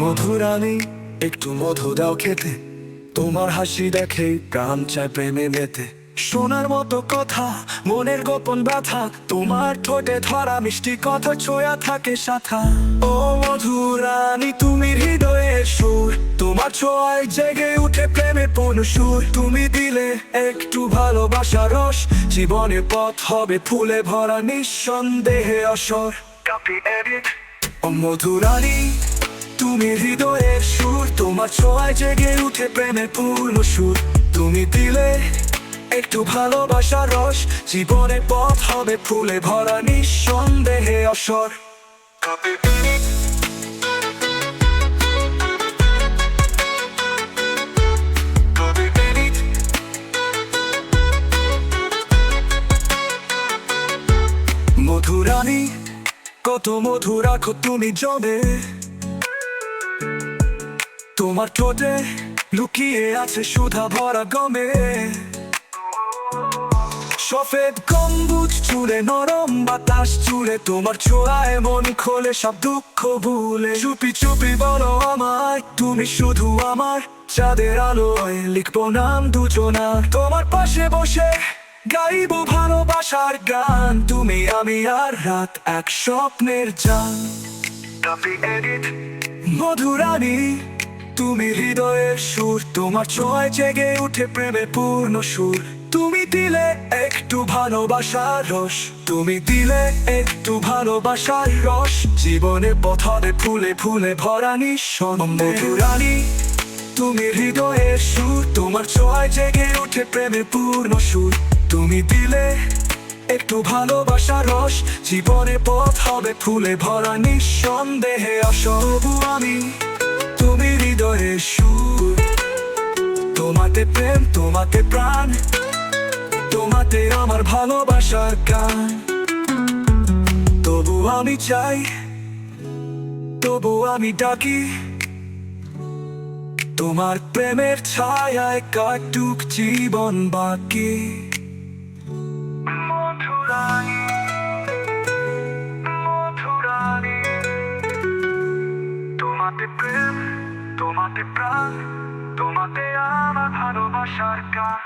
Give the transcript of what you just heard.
মধুরানী একটু মধু দাও খেতে, তোমার হাসি দেখে প্রাণ চায় প্রেমে মেতে। সোনার মতো কথা, মনের গোপন ব্যথা, তোমার ঠোঁটে ধরা মিষ্টি কথা ছোঁয়া থাকে সাথা। ও মধুরানী তুমি হৃদয়ের সুর, তোমার ছোঁয়ায় জেগে উঠে প্রেমের পূর্ণ সুর। তুমি দিলে একটু ভালোবাসা রস, জীবনের পথ হবে ফুলে ভরা নিঃসন্দেহে অসর। ও মধুরানী তুমি হৃদয়ের সুর, তোমার ছোঁয়ায় জেগে উঠে প্রেমের পূর্ণ সুর। তুমি দিলে একটু ভালোবাসার রস, জীবনের পথ হবে ফুলে ভরা নিঃসন্দেহে অসর। মধুরানী কত মধু রাখো তুমি জমে, তোমার ঠোঁটে লুকিয়ে আছে সুধা ভরা গমে। সফেদ গম্বুজ চুলে নরম বাতাস চুলে, তোমার ছোঁয়ায় মন খোলে সব দুঃখ ভুলে। চুপি চুপি বলো আমায় তুমি শুধু আমার, চাঁদের আলোয় লিখবো নাম দুজনার। তোমার পাশে বসে গাইবো ভালোবাসার গান, তুমি আমি আর রাত এক স্বপ্নের জান। মধুরানী তুমি হৃদয়ের সুর, তোমার ছোঁয়ায় জেগে উঠে প্রেমে পূর্ণ সুর। তুমি দিলে একটু ভালোবাসার রস, তুমি দিলে একটু ভালোবাসার রস, জীবনে পথ হবে ফুলে ফুলে ভরা নিঃসন্দেহে। মধুরানী তুমি হৃদয়ের সুর, তোমার ছোঁয়ায় জেগে উঠে প্রেমে পূর্ণ সুর। তুমি দিলে একটু ভালোবাসার রস, জীবনে পথ হবে ফুলে ভরা নিঃসন্দেহে অসর। আমি তুমি হৃদয়ের সুর, তোমাতে প্রেম তোমাতে প্রাণ, তোমাতে আমার ভালোবাসার গান। তবু আমি চাই, তবু আমি ডাকি, তোমার প্রেমের ছায়ায় কাটুক জীবন বাকি। মধুরানী, মধুরানী, তোমাতে প্রেম তোমাতে প্রাণ, তোমাতে আমার ভালোবাসার গান।